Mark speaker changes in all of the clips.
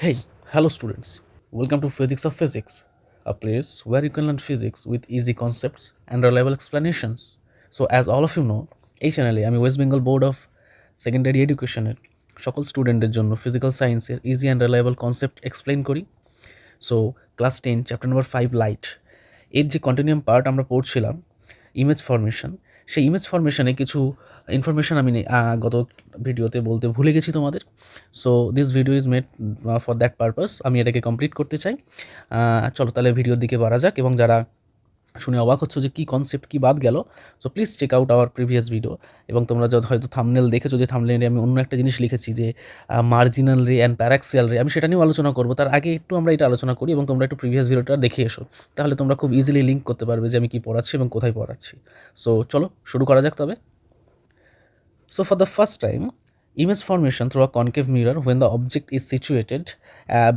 Speaker 1: Hey, hello students. Welcome to Physics of Physics, a place where you can learn physics with easy concepts and reliable explanations. So, as all of you know, এই চ্যানেলে আমি West Bengal board of secondary এডুকেশনের সকল স্টুডেন্টদের জন্য physical সায়েন্সের easy and reliable concept explain করি। So class 10 chapter number 5 light এর যে কন্টিনিউয়াম পার্ট আমরা পড়ছিলাম ইমেজ ফরমেশন, সেই ইমেজ ফরমেশনে কিছু ইনফরমেশন আমি গত ভিডিওতে বলতে ভুলে গেছি তোমাদের। So this video is made for that purpose, আমি এটাকে কমপ্লিট করতে চাই। চলো তাহলে ভিডিওর দিকে বাড়া যাক, এবং যারা শুনে অবাক হচ্ছে যে কী কনসেপ্ট কী বাদ গেল, so please check out our previous video. এবং তোমরা যত হয়তো থাম্বনেল দেখেছো যে থাম্বনেলে আমি অন্য একটা জিনিস লিখেছি যে মার্জিনাল রে অ্যান্ড প্যারাক্সিয়াল রে, আমি সেটা নিয়েও আলোচনা করবো। তার আগে একটু আমরা এটা আলোচনা করি এবং তোমরা একটু প্রিভিয়াস ভিডিওটা দেখে এসো, তাহলে তোমরা খুব ইজিলি লিঙ্ক করতে পারবে যে আমি কী পড়াচ্ছি এবং কোথায় পড়াচ্ছি। সো চলো শুরু করা যাক তবে। So for the first time, image formation through a concave mirror when the object is situated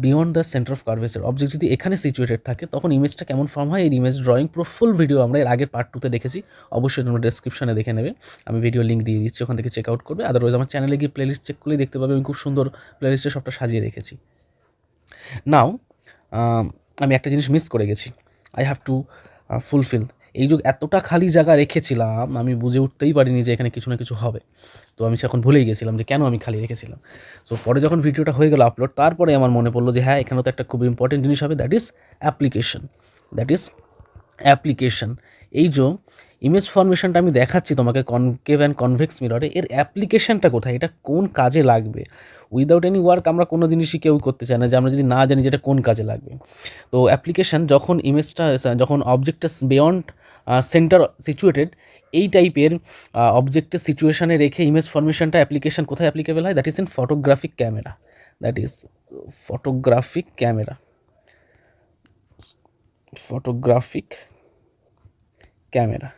Speaker 1: beyond the center of curvature. Object যদি এখানে সিচুয়েটেড থাকে তখন ইমেজটা কেমন ফর্ম হয়, এই ইমেজ ড্রয়িং পুরো ফুল ভিডিও আমরা এর আগের পার্ট 2তে দেখেছি। অবশ্যই তোমরা ডেসক্রিপশনে দেখে নেবে, আমি ভিডিও লিঙ্ক দিয়ে দিচ্ছি, ওখান থেকে চেক আউট করবে। আদারওয়াইজ আমার চ্যানেলে গিয়ে প্লেলিস্ট চেক করলেই দেখতে পাবে, আমি খুব সুন্দর প্লেলিস্টে সবটা সাজিয়ে রেখেছি। নাও আমি একটা জিনিস মিস করে গেছি, আই হ্যাভ টু ফুলফিল। এই যে এতটা খালি জায়গা রেখেছিলাম, আমি বুঝে উঠতেই পারিনি যে এখানে কিছু না কিছু হবে। তো আমি এখন ভুলেই গেছিলাম যে কেন আমি খালি রেখেছিলাম। সো পরে যখন ভিডিওটা হয়ে গেল আপলোড, তারপরে আমার মনে পড়লো যে হ্যাঁ, এখানে তো একটা খুব ইম্পর্টেন্ট জিনিস হবে, দ্যাট ইজ অ্যাপ্লিকেশন। এই যে ইমেজ ফরমেশনটা আমি দেখাচ্ছি তোমাকে কনকেভ অ্যান্ড কনভেক্স মিররে, এর অ্যাপ্লিকেশনটা কোথায়, এটা কোন কাজে লাগবে। উইদাউট এনি ওয়ার্ক আমরা কোনো জিনিসই কেউ করতে চাই না, যে আমরা যদি না জানি যে এটা কোন কাজে লাগবে। তো অ্যাপ্লিকেশন যখন যখন অবজেক্টটা বিয়ন্ড সেন্টার সিচুয়েটেড, এই টাইপের অবজেক্টের সিচুয়েশানে রেখে ইমেজ ফরমেশনটা অ্যাপ্লিকেশন কোথায় অ্যাপ্লিকেবল হয়, that is in photographic camera.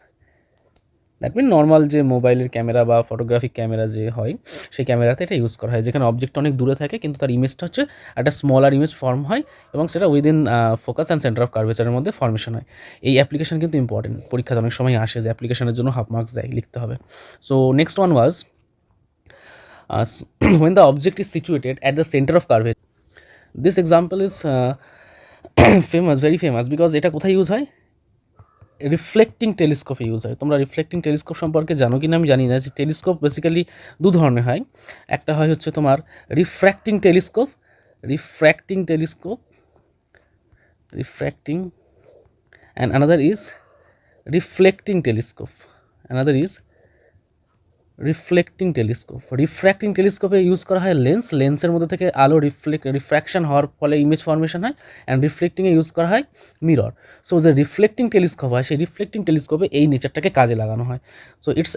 Speaker 1: That mean normal যে মোবাইলের ক্যামেরা বা ফটোগ্রাফিক ক্যামেরা যে হয়, সেই ক্যামেরাতে এটা ইউজ করা হয়, যেখানে অবজেক্ট অনেক দূরে থাকে কিন্তু তার ইমেজটা হচ্ছে একটা স্মলার ইমেজ ফর্ম হয় এবং সেটা within focus and centre of কার্ভেচারের মধ্যে ফর্মেশন হয়। এই অ্যাপ্লিকেশন কিন্তু ইম্পর্টেন্ট, পরীক্ষাতে অনেক সময় আসে যে অ্যাপ্লিকেশনের জন্য হাফ মার্কস দেয়, লিখতে হবে। So next one was when the object is situated at the center of curvature. This example is very famous because এটা কোথায় ইউজ হয়, রিফ্লেক্টিং টেলিস্কোপে ইউজ হয়। তোমরা রিফ্লেক্টিং টেলিস্কোপ সম্পর্কে জানো কি না আমি জানি না। যে টেলিস্কোপ বেসিক্যালি দু ধরনের হয়, একটা হয় হচ্ছে তোমার refracting telescope and another is reflecting টেলিস্কোপে ইউজ করা হয় লেন্সের মধ্যে থেকে আলো রিফ্র্যাকশন হওয়ার ফলে ইমেজ ফর্মেশন হয়, অ্যান্ড রিফ্লেক্টিংয়ে ইউজ করা হয় মিরর। সো যে রিফ্লেক্টিং টেলিস্কোপ হয়, সেই রিফ্লেক্টিং টেলিস্কোপে এই নেচারটাকে কাজে লাগানো হয়। সো ইটস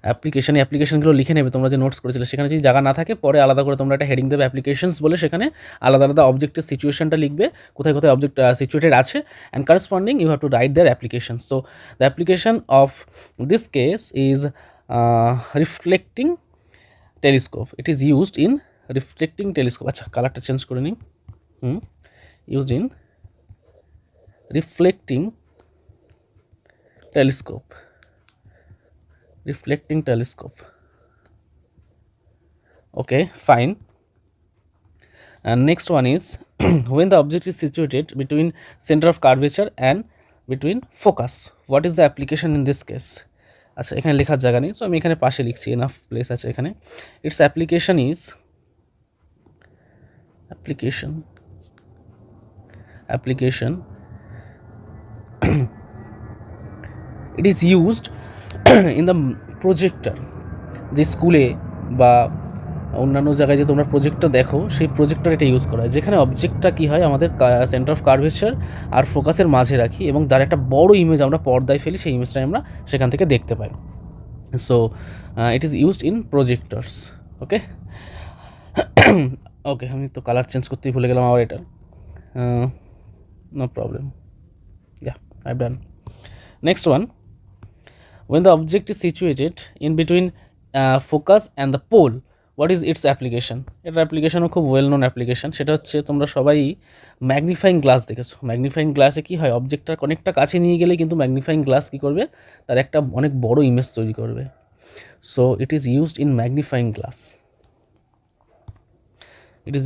Speaker 1: অ্যাপ্লিকেশনগুলো লিখে নেবে তোমরা যে নোটস করেছিলে, সেখানে যদি জায়গা না থাকে পরে আলাদা করে তোমরা একটা হেডিং দেবে অ্যাপ্লিকেশনস বলে, সেখানে আলাদা আলাদা অবজেক্টের সিচুয়েশনটা লিখবে, কোথায় কোথায় অবজেক্ট সিচুয়েটেড আছে, and corresponding you have to write their applications. তো the application of this case is reflecting telescope. It is used in reflecting telescope. আচ্ছা, কালারটা চেঞ্জ করে নিই। Used in reflecting telescope. Okay, fine. And next one is when the object is situated between center of curvature and between focus, what is the application in this case? আচ্ছা, এখানে লেখার জায়গা নেই, so আমি এখানে পাশে লিখছি, এনাফ প্লেস আছে এখানে। It's application it is used in the projector। যে স্কুলে বা অন্যান্য জায়গায় যে তোমরা প্রজেক্টটা দেখো, সেই প্রজেক্টর এটা ইউজ করা হয়, যেখানে অবজেক্টটা কী হয় আমাদের সেন্টার অফ কার্ভেচার আর ফোকাসের মাঝে রাখি এবং তার একটা বড় ইমেজ আমরা পর্দায় ফেলি, সেই ইমেজটা আমরা সেখান থেকে দেখতে পাই। So it is used in projectors. Okay, আমি তো কালার চেঞ্জ করতেই ভুলে গেলাম আবার এটা। No problem, I've done. Next one, when the object is situated in between focus and the pole, what is its application? এটার অ্যাপ্লিকেশনও খুব ওয়েল নোন অ্যাপ্লিকেশন, সেটা হচ্ছে তোমরা সবাই ম্যাগনিফাইং গ্লাস দেখেছো। ম্যাগনিফাইং গ্লাসে কী হয়, অবজেক্টটার অনেকটা কাছে নিয়ে গেলে কিন্তু ম্যাগনিফাইং গ্লাস কী করবে, তার একটা অনেক বড় ইমেজ তৈরি করবে। So it is used in magnifying glass. it is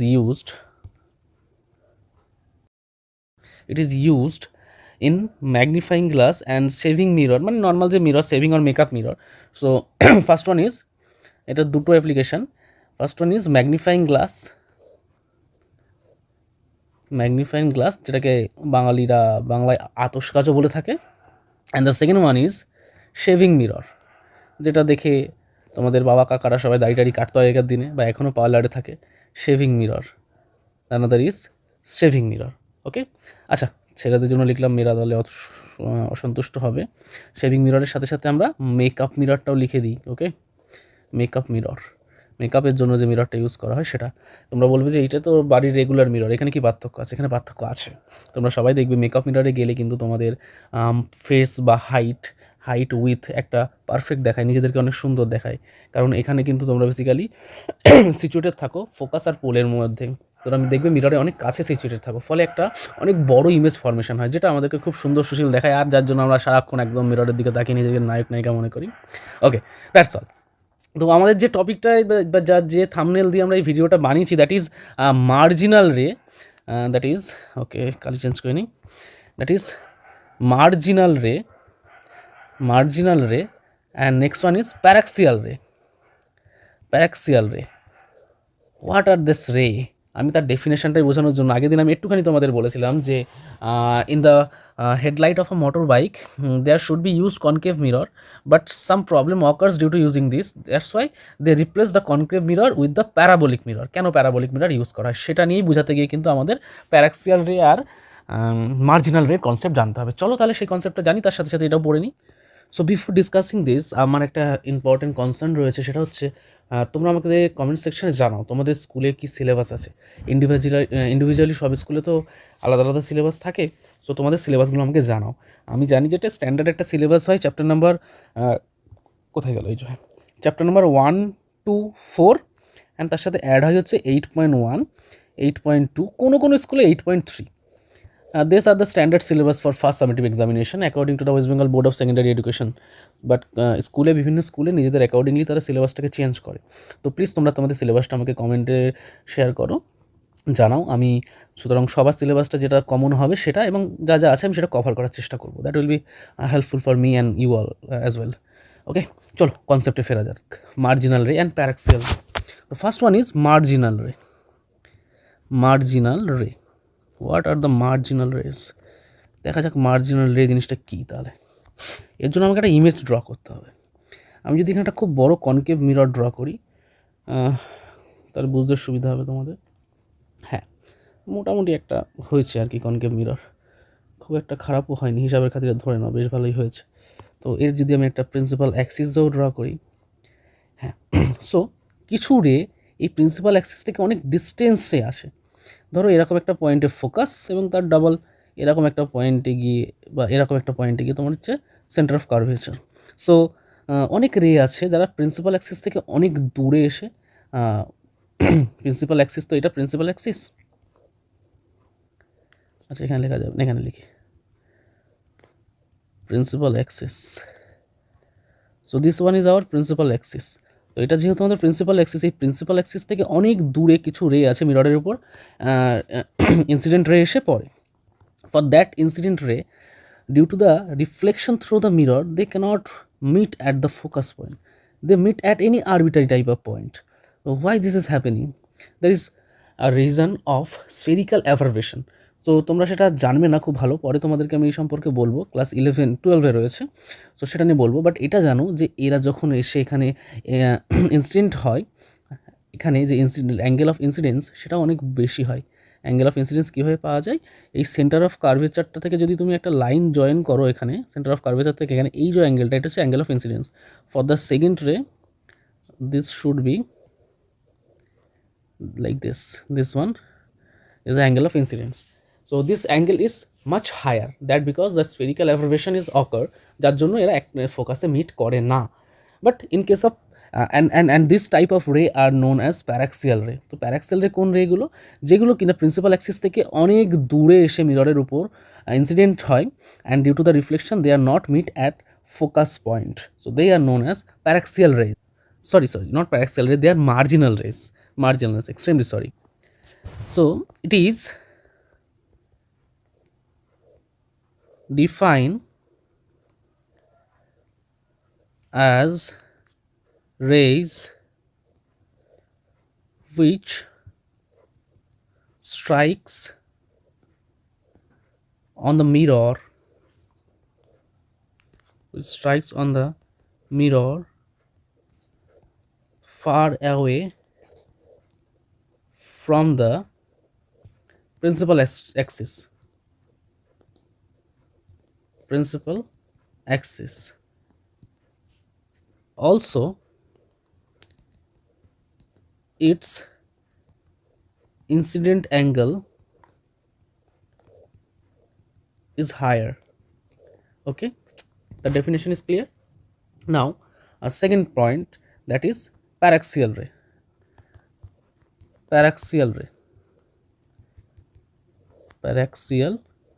Speaker 1: used in magnifying glass and shaving mirror, মানে নর্মাল যে mirror, saving or makeup mirror. So first one is, এটা দুটো application. First one is magnifying glass, যেটাকে বাঙালিরা বাংলায় আতশকাচও বলে থাকে। And the second one is shaving mirror, যেটা দেখে তোমাদের বাবা কাকারা সবাই দাড়ি টাড়ি কাটতো আগেকার দিনে, বা এখনও পার্লারে থাকে। Shaving mirror, another is shaving mirror. Okay, আচ্ছা, ছেলেদের জন্য লিখলাম, মেয়েরা তাহলে অসন্তুষ্ট হবে। শেভিং মিররের সাথে সাথে আমরা মেকআপ মিররটাও লিখে দিই। ওকে, মেকআপ মিরর, মেকআপের জন্য যে মিররটা ইউজ করা হয় সেটা। তোমরা বলবে যে এইটা তো বাড়ির রেগুলার মিরর, এখানে কি পার্থক্য আছে? এখানে পার্থক্য আছে। তোমরা সবাই দেখবে মেকআপ মিররে গেলে কিন্তু তোমাদের ফেস বা হাইট উইথ একটা পারফেক্ট দেখায়, নিজেদেরকে অনেক সুন্দর দেখায়। কারণ এখানে কিন্তু তোমরা বেসিক্যালি সিচুয়েটেড থাকো ফোকাস আর পোলের মধ্যে। তো আমি দেখবে মিররে অনেক কাছে সিচুয়েটেড থাকো, ফলে একটা অনেক বড় ইমেজ ফর্মেশন হয়, যেটা আমাদেরকে খুব সুন্দর সুশীল দেখায়, আর যার জন্য আমরা সারাক্ষণ একদম মিররের দিকে তাকিয়ে নিজেকে নায়ক নায়িকা মনে করি। ওকে, দ্যাটস অল। তো আমাদের যে টপিকটায় বা যার যে থাম্বনেল দিয়ে আমরা এই ভিডিওটা বানিয়েছি, দ্যাট ইজ মার্জিনাল রে, that is, okay Kali change করে নিই, that is marginal ray, and next one is paraxial রে। হোয়াট আর দিস রে? আমি তার ডেফিনেশনটাই বোঝানোর জন্য আগের দিন আমি একটুখানি তোমাদের বলেছিলাম যে in the headlight of a motorbike there should be used concave mirror, but some problem occurs due to using this, that's why they replace the concave mirror with the parabolic mirror. কেন parabolic mirror use করা হয় সেটা নিয়েই বোঝাতে গিয়ে কিন্তু আমাদের paraxial রে আর মার্জিনাল রে কনসেপ্ট জানতে হবে। চলো তাহলে সেই কনসেপ্টটা জানি, তার সাথে সাথে এটাও পড়ে নিই। সো বিফোর ডিসকাসিং দিস, আমার একটা ইম্পর্টেন্ট কনসার্ন রয়েছে, সেটা হচ্ছে তোমরা আমাকে কমেন্ট সেকশনে জানাও তোমাদের স্কুলে কী সিলেবাস আছে। ইন্ডিভিজুয়ালি সব স্কুলে তো আলাদা আলাদা সিলেবাস থাকে। সো তোমাদের সিলেবাসগুলো আমাকে জানাও। আমি জানি যেটা স্ট্যান্ডার্ড একটা সিলেবাস হয়, চ্যাপ্টার নাম্বার কোথায় গেল, এই যে চ্যাপ্টার নাম্বার 1 to 4, অ্যান্ড তার সাথে অ্যাড হয় হচ্ছে 8.1, 8.2, কোনো স্কুলে 8.3। These are the standard syllabus for first summative examination according to the West Bengal Board of Secondary Education. But বিভিন্ন স্কুলে নিজেদের অ্যাকর্ডিংলি তারা সিলেবাসটাকে চেঞ্জ করে। তো প্লিজ তোমরা তোমাদের সিলেবাসটা আমাকে কমেন্টে শেয়ার করো, জানাও। আমি সুতরাং সবার সিলেবাসটা যেটা কমন হবে সেটা, এবং যা যা আছে আমি সেটা কভার করার চেষ্টা করবো। That will be helpful for me and you all as well. Okay, চলো কনসেপ্টে ফেরা যাক। Marginal ray and paraxial. The first one is marginal ray. What are the marginal rays? দেখা যাক মার্জিনাল রে জিনিসটা কী। তাহলে এর জন্য আমাকে একটা ইমেজ ড্র করতে হবে। আমি যদি এখানে একটা খুব বড় কনকেভ মিরর ড্র করি, তাহলে বুঝতে সুবিধা হবে তোমাদের। হ্যাঁ, মোটামুটি একটা হয়েছে আর কি কনকেভ মিরর, খুব একটা খারাপও হয়নি, হিসাবের খাতিরে ধরে নাও বেশ ভালোই হয়েছে। তো এর যদি আমি একটা প্রিন্সিপাল অ্যাক্সিসও ড্র করি, হ্যাঁ, সো কিছু রে এই প্রিন্সিপাল অ্যাক্সিস থেকে অনেক ডিস্টেন্সে আসে। ধরো এরকম একটা পয়েন্টে ফোকাস, এবং তার ডাবল এরকম একটা পয়েন্টে গিয়ে, বা এরকম একটা পয়েন্টে গিয়ে তোমার হচ্ছে সেন্টার অফ কার্ভেচার। সো অনেক রে আছে যারা প্রিন্সিপাল অ্যাক্সিস থেকে অনেক দূরে এসে, প্রিন্সিপাল অ্যাক্সিস, তো এটা প্রিন্সিপাল অ্যাক্সিস। আচ্ছা, এখানে লেখা যাবে না, এখানে লিখি principal Axis. So this one is our principal Axis. তো এটা যেহেতু আমাদের প্রিন্সিপাল অ্যাক্সিস, এই প্রিন্সিপাল অ্যাক্সিস থেকে অনেক দূরে কিছু রে আছে মিররের উপর, ইনসিডেন্ট রে এসে পড়ে। For that incident ray, due to the reflection through the mirror, they cannot meet at the focus point. They meet at any arbitrary type of point. So why this is happening? There is a reason of spherical aberration. তো তোমরা সেটা জানবে না খুব ভালো, পরে তোমাদেরকে আমি এই সম্পর্কে বলবো, ক্লাস 11-12 রয়েছে, তো সেটা নিয়ে বলবো। বাট এটা জানো যে এরা যখন এসে এখানে ইনসিডেন্ট হয়, এখানে যে অ্যাঙ্গেল অফ ইনসিডেন্স সেটা অনেক বেশি হয়। অ্যাঙ্গেল অফ ইনসিডেন্স কীভাবে পাওয়া যায়? এই সেন্টার অফ কার্ভেচারটা থেকে যদি তুমি একটা লাইন জয়েন করো, এখানে সেন্টার অফ কার্ভেচার থেকে এখানে এই যে অ্যাঙ্গেলটা, এটা হচ্ছে angle of incidence. For the second ray this should be like this one is the angle of incidence. So this angle is much higher, that because the spherical aberration is occur, যার জন্য এরা এক ফোকাসে meet করে না। But in case of and this type of ray are known as paraxial রে। তো paraxial রে কোন রেগুলো? যেগুলো কিনা প্রিন্সিপাল অ্যাক্সিস থেকে অনেক দূরে এসে মিররের উপর ইনসিডেন্ট হয়, and due to the reflection they are not meet at focus point, so they are known as paraxial ray. sorry, not paraxial ray, they are marginal rays, extremely sorry. So it is defined as rays which strikes on the mirror, far away from the principal axis. Also, its incident angle is higher. Okay, the definition is clear. Now a second point, that is paraxial ray. Paraxial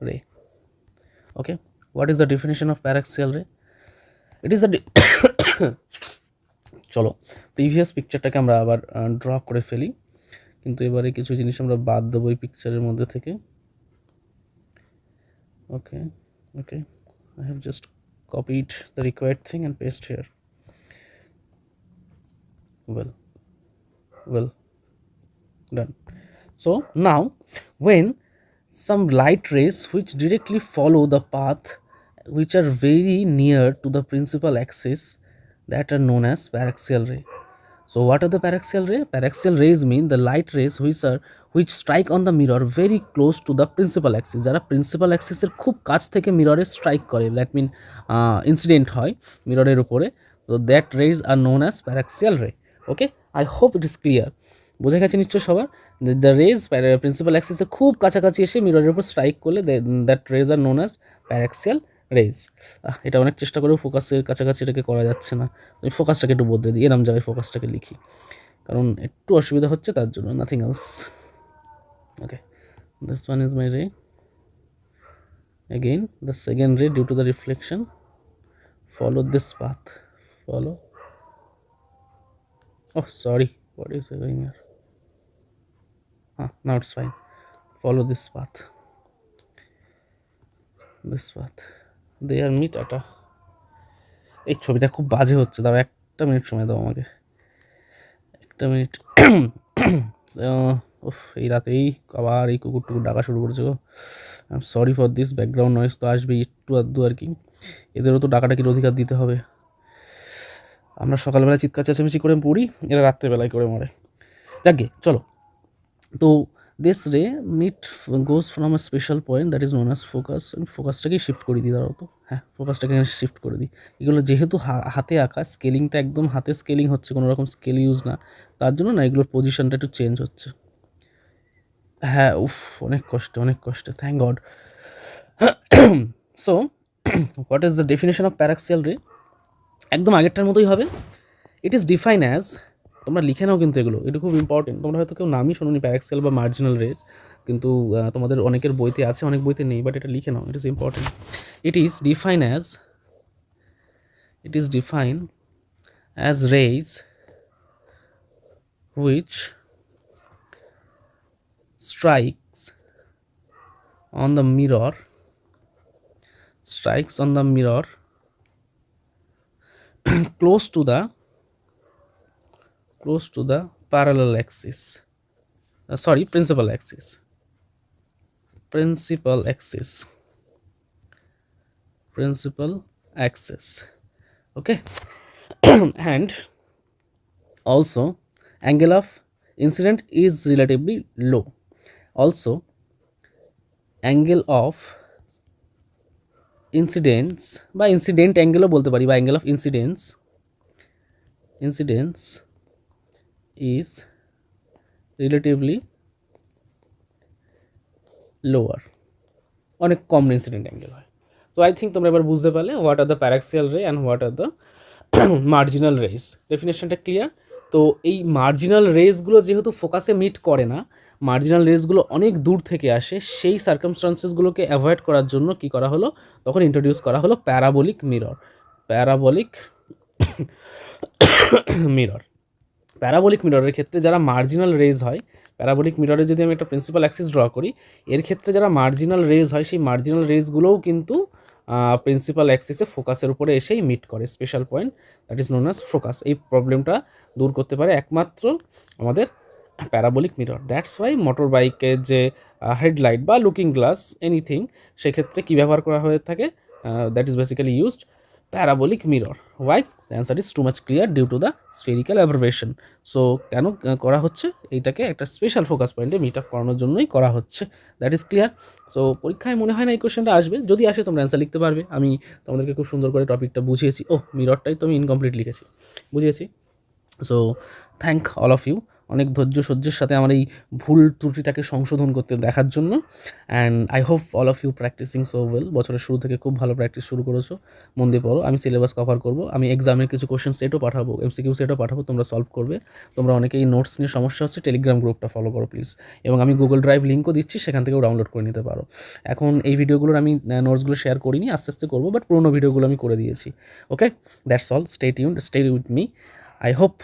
Speaker 1: ray. Okay, what is the definition of paraxial ray? It is a চলো previous পিকচারটাকে আমরা আবার draw করে ফেলি, কিন্তু এবারে কিছু জিনিস আমরা বাদ দেবো এই পিকচারের মধ্যে থেকে। ওকে ওকে, I have just copied the required thing and paste here. Well done. So now when some light rays which directly follow the path which are very near to the principal axis, that are known as paraxial ray. So what are the paraxial ray? Paraxial rays mean the light rays which strike on the mirror very close to the principal axis. যারা principal অ্যাক্সিসের খুব কাছ থেকে মিররে strike করে, that mean incident হয় মিররের উপরে, তো that rays are known as paraxial ray. Okay, I hope it is clear. বোঝা গেছে নিশ্চয় সবার? দ্য রেজ প্রিন্সিপাল অ্যাক্সিসের খুব কাছাকাছি এসে মিররের উপর স্ট্রাইক করলে that rays are known as paraxial rays. এটা অনেক চেষ্টা করেও ফোকাসের কাছাকাছি এটাকে করা যাচ্ছে না, আমি ফোকাসটাকে একটু বদলে দিই, এরম জায়গায় ফোকাসটাকে লিখি, কারণ একটু অসুবিধা হচ্ছে তার জন্য, nothing else. Okay, this one is my ray. Again the second ray, due to the reflection, follow this path. Oh sorry, what is going here? Now it's fine. Follow this path. They are meet at a, এই ছবিটা খুব বাজে হচ্ছে, দাও একটা minute সময় দাও আমাকে, একটা মিনিট। এই রাতেই আবার এই কুকুর টুকুর ডাকা শুরু করেছে গো। I am sorry for this, background noise তো আসবেই একটু আধটু আর কি, এদেরও তো ডাকাডাকির অধিকার দিতে হবে। আমরা সকালবেলা চিৎকার চেঁচামেচি করে পড়ি, এরা রাত্রেবেলায় করে মরে। যাকে চলো, তো this ray meet goes from a special point that is known as focus. আমি ফোকাসটাকেই শিফট করে দিই, দাঁড়াও তো, হ্যাঁ ফোকাসটাকে শিফট করে দিই। এগুলো যেহেতু হাতে আঁকা, স্কেলিংটা একদম হাতে স্কেলিং হচ্ছে, কোনো রকম স্কেল ইউজ না, তার জন্য না এগুলোর পজিশনটা একটু চেঞ্জ হচ্ছে। হ্যাঁ উফ, অনেক কষ্টে, thank god. So what is the definition of paraxial রে? একদম আগেরটার মতোই হবে। ইট ইজ ডিফাইন অ্যাজ, তোমরা লিখে নাও কিন্তু এগুলো, এটা খুব ইম্পর্টেন্ট। তোমরা হয়তো কেউ নামই শোনোনি প্যারাক্সিয়াল বা মার্জিনাল রে, কিন্তু তোমাদের অনেকের বইতে আছে, অনেক বইতে নেই, বাট এটা লিখে নাও, it is important. It is define as rays which strikes on the mirror close to the parallel axis, principal axis. Okay. And also angle of incident is relatively low. Also angle of incidence বা incident angle ও বলতে পারি, বা angle of incidence is relatively lower, অনেক কম incident angle হয়। So I think তোমরা এবার বুঝতে পারলে what are the paraxial ray and what are the marginal rays. ডেফিনেশনটা ক্লিয়ার? তো এই মার্জিনাল রেজগুলো যেহেতু ফোকাসে মিট করে না, মার্জিনাল রেজগুলো অনেক দূর থেকে আসে, সেই সার্কামস্টান্সেসগুলোকে অ্যাভয়েড করার জন্য কি করা হলো, তখন ইন্ট্রোডিউস করা হলো প্যারাবোলিক মিরর। প্যারাবোলিক মিররের ক্ষেত্রে যারা মার্জিনাল রেজ হয় প্যারাবোলিক মিররে যদি আমি একটা প্রিন্সিপাল অ্যাক্সিস ড্র করি, এর ক্ষেত্রে যারা মার্জিনাল রেজ হয় সেই মার্জিনাল রেজগুলোও কিন্তু প্রিন্সিপাল অ্যাক্সিসে ফোকাসের উপরে এসেই মিট করে, special point that is known as focus. এই প্রবলেমটা দূর করতে পারে একমাত্র আমাদের parabolic mirror. That's why motor বাইকের যে হেডলাইট বা লুকিং গ্লাস এনিথিং, সেক্ষেত্রে কী ব্যবহার করা হয়ে থাকে, that is basically used parabolic mirror. Why? The answer is too much clear due to the spherical aberration. So কেন করা হচ্ছে এইটাকে একটা স্পেশাল ফোকাস পয়েন্টে মিট আপ করানোর জন্যই করা হচ্ছে, দ্যাট ইজ ক্লিয়ার। সো পরীক্ষায় মনে হয় না এই কোয়েশ্চেনটা আসবে, যদি আসে তোমরা অ্যান্সার লিখতে পারবে। আমি তোমাদেরকে খুব সুন্দর করে টপিকটা বুঝিয়েছি। মিররটাই তো আমি ইনকমপ্লিট লিখেছি, বুঝিয়েছি। So thank all of you, অনেক ধৈর্য সহ্যের সাথে আমার এই ভুল ত্রুটিটাকে সংশোধন করতে দেখার জন্য। And I hope all of you practising so well. বছরের শুরু থেকে খুব ভালো প্র্যাকটিস শুরু করেছো, মন দিয়ে পড়ো। আমি সিলেবাস কভার করবো, আমি এক্সামের কিছু কোয়েশ্চেন সেটও পাঠাবো, এমসিকিউ সেটও পাঠাবো, তোমরা সলভ করবে। তোমরা অনেকেই নোটস নিয়ে সমস্যা হচ্ছে, টেলিগ্রাম গ্রুপটা ফলো করো প্লিজ। এবং আমি গুগল ড্রাইভ লিঙ্কও দিচ্ছি, সেখান থেকেও ডাউনলোড করে নিতে পারো। এখন এই ভিডিওগুলোর আমি নোটসগুলো শেয়ার করিনি, আস্তে আস্তে করবো, বাট পুরোনো ভিডিওগুলো আমি করে দিয়েছি। Okay, that's all, stay tuned, stay with me, I hope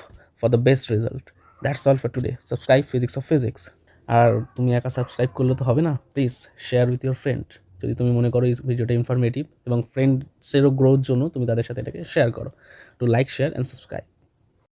Speaker 1: for the best result. That's all for today. Subscribe Physics of Physics. আর তুমি একা সাবস্ক্রাইব করলে তো হবে না, please share with your friend. যদি তুমি মনে করো এই ভিডিওটা ইনফরমেটিভ এবং ফ্রেন্ডসেরও গ্রোথ জন্য তুমি তাদের সাথে এটাকে শেয়ার করো। To like, share and subscribe.